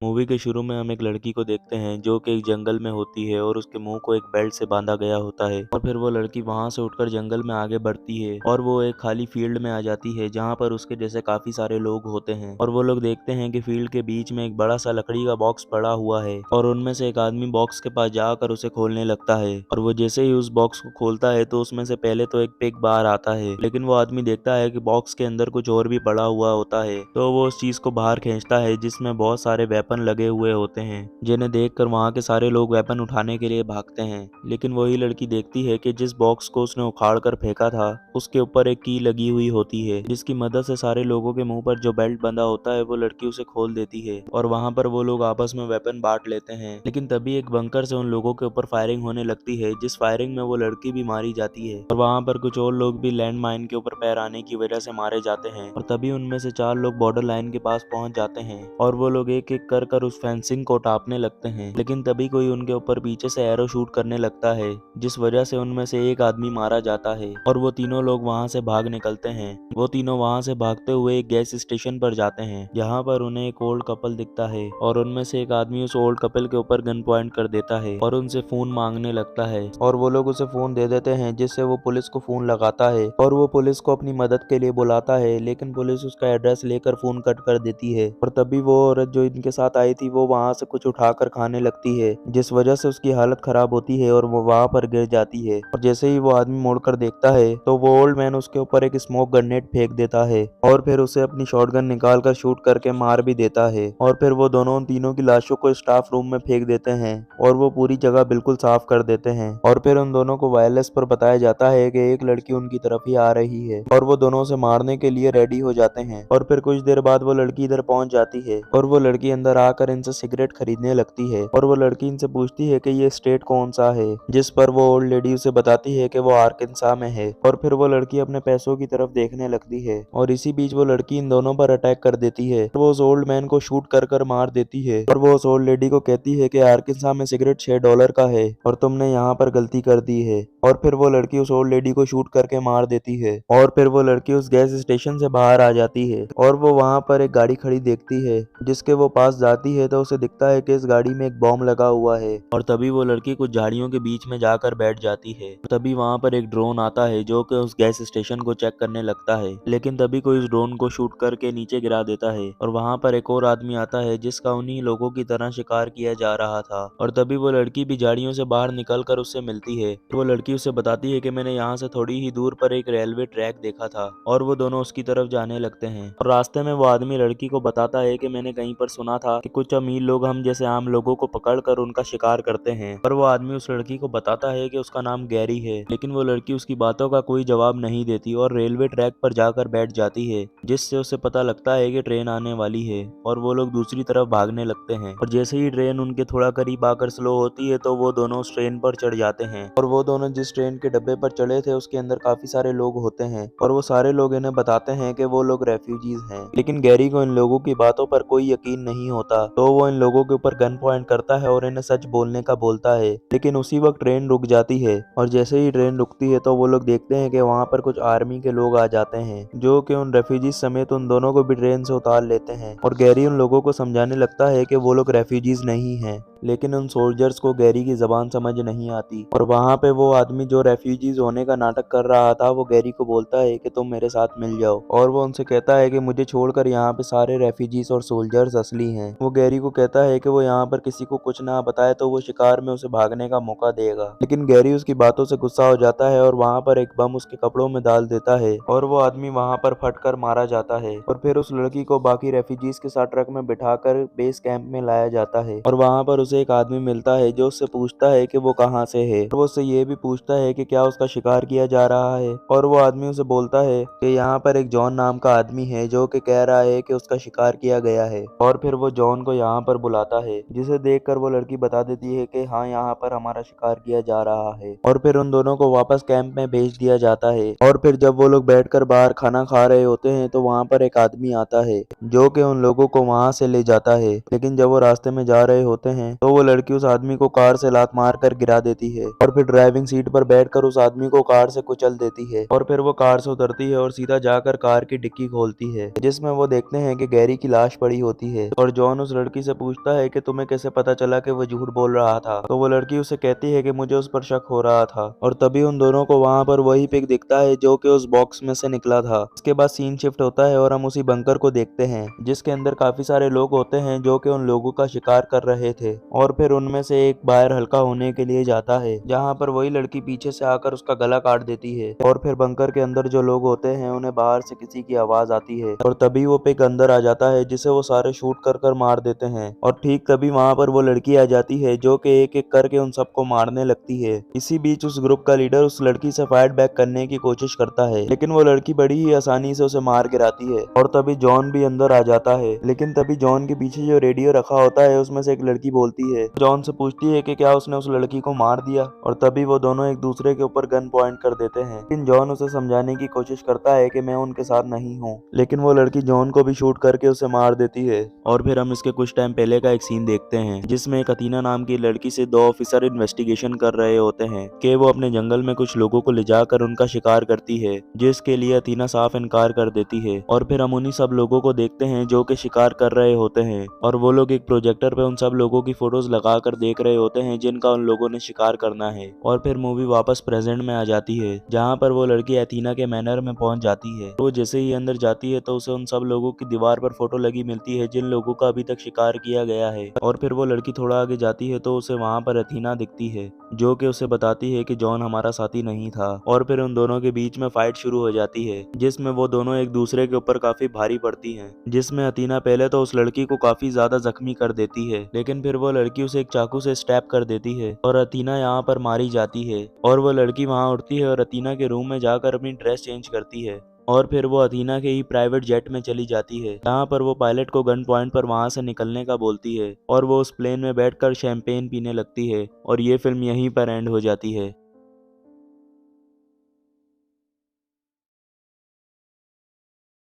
Movie के शुरू में हम एक लड़की को देखते हैं जो कि एक जंगल में होती है और उसके मुंह को एक बेल्ट से बांधा गया होता है और फिर वो लड़की वहां से उठकर जंगल में आगे बढ़ती है और वो एक खाली फील्ड में आ जाती है जहां पर उसके जैसे काफी सारे लोग होते हैं और वो लोग देखते हैं कि फील्ड के बीच में एक बड़ा सा लकड़ी का बॉक्स पड़ा हुआ है और उनमें से एक आदमी बॉक्स के पास जाकर उसे खोलने लगता है और वो जैसे ही उस बॉक्स को खोलता है तो उसमें से पहले तो एक पिग बाहर आता है, लेकिन वो आदमी देखता है कि बॉक्स के अंदर कुछ और भी पड़ा हुआ होता है तो वो उस चीज को बाहर खींचता है जिसमें बहुत सारे वेपन लगे हुए होते हैं, जिन्हें देखकर वहां के सारे लोग वेपन उठाने के लिए भागते हैं। लेकिन वही लड़की देखती है कि जिस बॉक्स को उसने उखाड़ कर फेंका था उसके ऊपर एक की लगी हुई होती है जिसकी मदद से सारे लोगों के मुंह पर जो बेल्ट बंधा होता है वो लड़की उसे खोल देती है और वहां पर वो लोग आपस में वेपन बांट लेते हैं। लेकिन तभी एक बंकर से उन लोगों के ऊपर फायरिंग होने लगती है जिस फायरिंग में वो लड़की भी मारी जाती है और वहां पर कुछ और लोग भी लैंड माइन के ऊपर पैर आने की वजह से मारे जाते हैं और तभी उनमें से 4 लोग बॉर्डर लाइन के पास पहुंच जाते हैं और वो लोग एक एक कर उस फेंसिंग को टापने लगते हैं। लेकिन तभी कोई उनके ऊपर पीछे से एरो शूट करने लगता है जिस वजह से उनमें से एक आदमी मारा जाता है और वो तीनों लोग वहां से भाग निकलते हैं। वो तीनों वहां से भागते हुए एक गैस स्टेशन पर जाते हैं जहां पर उन्हें एक ओल्ड कपल दिखता है और उनमें से एक आदमी उस ओल्ड कपल के ऊपर गन पॉइंट कर देता है और उनसे फोन मांगने लगता है और वो लोग उसे फोन दे देते हैं जिससे वो पुलिस को फोन लगाता है और वो पुलिस को अपनी मदद के लिए बुलाता है, लेकिन पुलिस उसका एड्रेस लेकर फोन कट कर देती है और तभी वो औरत जो इनके साथ आई थी वो वहां से कुछ उठाकर खाने लगती है जिस वजह से उसकी हालत खराब होती है और वो वहां पर गिर जाती है और जैसे ही वो आदमी मुड़कर देखता है तो वो ओल्ड मैन उसके ऊपर एक स्मोक ग्रेनेड फेंक देता है और फिर उसे अपनी शॉटगन निकाल कर शूट करके मार भी देता है और फिर वो दोनों उन तीनों की लाशों को स्टाफ रूम में फेंक देते हैं और वो पूरी जगह बिल्कुल साफ कर देते हैं और फिर उन दोनों को वायरलेस पर बताया जाता है कि एक लड़की उनकी तरफ ही आ रही है और वो दोनों से मारने के लिए रेडी हो जाते हैं और फिर कुछ देर बाद वो लड़की इधर पहुंच जाती है और वो लड़की अंदर आकर इनसे सिगरेट खरीदने लगती है और वो लड़की इनसे पूछती है कि ये स्टेट कौन सा है, जिस पर वो ओल्ड लेडी उसे बताती है कि वो आर्कनसा में है और फिर वो लड़की अपने पैसों की तरफ देखने लगती है और इसी बीच वो लड़की इन दोनों पर अटैक कर देती है। वो उस ओल्ड मैन को शूट कर मार देती है और वो उस ओल्ड लेडी को कहती है कि आर्कनसा में सिगरेट $6 का है और तुमने यहाँ पर गलती कर दी है और फिर वो लड़की उस ओल्ड लेडी को शूट करके मार देती है और फिर वो लड़की उस गैस स्टेशन से बाहर आ जाती है और वो वहां पर एक गाड़ी खड़ी देखती है जिसके वो पास जाती है तो उसे दिखता है कि इस गाड़ी में एक बॉम्ब लगा हुआ है और तभी वो लड़की कुछ झाड़ियों के बीच में जाकर बैठ जाती है। तभी वहां पर एक ड्रोन आता है जो कि उस गैस स्टेशन को चेक करने लगता है, लेकिन तभी कोई उस ड्रोन को शूट करके नीचे गिरा देता है और वहां पर एक और आदमी आता है जिसका उन्हीं लोगों की तरह शिकार किया जा रहा था और तभी वो लड़की भी झाड़ियों से बाहर निकल कर उससे मिलती है। वो लड़की उससे बताती है कि मैंने यहाँ से थोड़ी ही दूर पर एक रेलवे ट्रैक देखा था और वो दोनों उसकी तरफ जाने लगते हैं और रास्ते में वो आदमी लड़की को बताता है कि मैंने कहीं पर सुना था कि कुछ अमीर लोग हम जैसे आम लोगों को पकड़कर उनका शिकार करते हैं और वो आदमी उस लड़की को बताता है कि उसका नाम गैरी है, लेकिन वो लड़की उसकी बातों का कोई जवाब नहीं देती और रेलवे ट्रैक पर जाकर बैठ जाती है जिससे उसे पता लगता है कि ट्रेन आने वाली है और वो लोग दूसरी तरफ भागने लगते हैं और जैसे ही ट्रेन उनके थोड़ा करीब आकर स्लो होती है तो वो दोनों उस ट्रेन पर चढ़ जाते हैं और वो दोनों जिस ट्रेन के डब्बे पर चढ़े थे उसके अंदर काफी सारे लोग होते हैं और वो सारे लोग इन्हें बताते हैं कि वो लोग रेफ्यूजीज हैं, लेकिन गैरी को इन लोगों की बातों पर कोई यकीन नहीं होता तो वो इन लोगों के ऊपर गन पॉइंट करता है और इन्हें सच बोलने का बोलता है। लेकिन उसी वक्त ट्रेन रुक जाती है और जैसे ही ट्रेन रुकती है तो वो लोग देखते हैं कि वहां पर कुछ आर्मी के लोग आ जाते हैं जो कि उन रेफ्यूजीज समेत उन दोनों को भी ट्रेन से उतार लेते हैं और गैरी उन लोगों को समझाने लगता है कि वो लोग रेफ्यूजीज नहीं हैं, लेकिन उन सोल्जर्स को गैरी की जबान समझ नहीं आती और वहां पे वो आदमी जो रेफ्यूजीज होने का नाटक कर रहा था वो गैरी को बोलता है कि तुम मेरे साथ मिल जाओ और वो उनसे कहता है कि मुझे छोड़कर यहाँ पे सारे रेफ्यूजीज और सोल्जर्स असली हैं। वो गैरी को कहता है कि वो यहाँ पर किसी को कुछ ना बताए तो वो शिकार में उसे भागने का मौका देगा, लेकिन गैरी उसकी बातों से गुस्सा हो जाता है और वहाँ पर एक बम उसके कपड़ों में डाल देता है और वो आदमी वहाँ पर फटकर मारा जाता है और फिर उस लड़की को बाकी रेफ्यूजीज के साथ ट्रक में बिठाकर बेस कैंप में लाया जाता है और वहाँ पर उसे एक आदमी मिलता है जो उससे पूछता है कि वो कहाँ से है और वो उससे ये भी पूछता है कि क्या उसका शिकार किया जा रहा है और वो आदमी उसे बोलता है कि यहाँ पर एक जॉन नाम का आदमी है जो कि कह रहा है कि उसका शिकार किया गया है और फिर वो जॉन को यहाँ पर बुलाता है जिसे देखकर वो लड़की बता देती है कि हाँ यहाँ पर हमारा शिकार किया जा रहा है और फिर उन दोनों को वापस कैंप में भेज दिया जाता है और फिर जब वो लोग बैठकर बाहर खाना खा रहे होते हैं तो वहाँ पर एक आदमी आता है जो कि उन लोगों को वहाँ से ले जाता है, लेकिन जब वो रास्ते में जा रहे होते हैं तो वो लड़की उस आदमी को कार से लात मार कर गिरा देती है और फिर ड्राइविंग सीट पर बैठकर उस आदमी को कार से कुचल देती है और फिर वो कार से उतरती है और सीधा जाकर कार की डिक्की खोलती है, जिसमें वो देखते हैं कि गैरी की लाश पड़ी होती है। और जॉन उस लड़की से पूछता है कि तुम्हें कैसे पता चला कि वो झूठ बोल रहा था। तो वो लड़की उसे कहती है कि मुझे उस पर शक हो रहा था। और तभी उन दोनों को वहाँ पर वही पिग दिखता है जो कि उस बॉक्स में से निकला था। इसके बाद सीन शिफ्ट होता है और हम उसी बंकर को देखते हैं जिसके अंदर काफी सारे लोग होते हैं जो कि उन लोगों का शिकार कर रहे थे। और फिर उनमें से एक बाहर हल्का होने के लिए जाता है, जहाँ पर वही लड़की पीछे से आकर उसका गला काट देती है। और फिर बंकर के अंदर जो लोग होते हैं उन्हें बाहर से किसी की आवाज आती है और तभी वो पिग अंदर आ जाता है, जिसे वो सारे शूट कर मार देते हैं। और ठीक तभी वहाँ पर वो लड़की आ जाती है जो कि एक एक करके उन सबको मारने लगती है। इसी बीच उस ग्रुप का लीडर उस लड़की से फाइट बैक करने की कोशिश करता है, लेकिन वो लड़की बड़ी ही आसानी से उसे मार गिराती है। और तभी जॉन भी अंदर आ जाता है, लेकिन तभी जॉन के पीछे जो रेडियो रखा होता है उसमें से एक लड़की बोलती है, जॉन से पूछती है कि क्या उसने उस लड़की को मार दिया। और तभी वो दोनों एक दूसरे के ऊपर गन पॉइंट कर देते हैं, लेकिन जॉन उसे समझाने की कोशिश करता है कि मैं उनके साथ नहीं हूँ, लेकिन वो लड़की जॉन को भी शूट करके उसे मार देती है। और फिर हम इसके कुछ टाइम पहले का एक सीन देखते हैं जिसमें एक अतीना नाम की लड़की से दो ऑफिसर इन्वेस्टिगेशन कर रहे होते हैं कि वो अपने जंगल में कुछ लोगों को ले जाकर उनका शिकार करती है, जिसके लिए अतीना साफ इनकार कर देती है। और फिर हम उन्हीं सब लोगों को देखते हैं जो कि शिकार कर रहे होते हैं और वो लोग एक प्रोजेक्टर पे उन सब लोगों की फोटोज लगा कर देख रहे होते हैं जिनका उन लोगों ने शिकार करना है। और फिर मूवी वापस प्रेजेंट में आ जाती है, जहाँ पर वो लड़की अथीना के मैनर में पहुंच जाती है। तो जैसे ही अंदर जाती है तो उसे उन सब लोगों की दीवार पर फोटो लगी मिलती है जिन लोगों का अभी तक शिकार किया गया है। और फिर वो लड़की थोड़ा आगे जाती है तो उसे वहाँ पर अथीना दिखती है जो कि उसे बताती है कि जॉन हमारा साथी नहीं था। और फिर उन दोनों के बीच में फाइट शुरू हो जाती है जिसमें वो दोनों एक दूसरे के ऊपर काफी भारी पड़ती हैं, जिसमें अथीना पहले तो उस लड़की को काफी ज्यादा जख्मी कर देती है, लेकिन फिर वो लड़की उसे एक चाकू से स्टैप कर देती है और अथीना यहाँ पर मारी जाती है। और वो लड़की वहाँ उठती है और अथीना के रूम में जाकर अपनी ड्रेस चेंज करती है और फिर वो अथीना के ही प्राइवेट जेट में चली जाती है, जहाँ पर वो पायलट को गन पॉइंट पर वहाँ से निकलने का बोलती है और वो उस प्लेन में बैठकर शैंपेन पीने लगती है। और ये फिल्म यहीं पर एंड हो जाती है।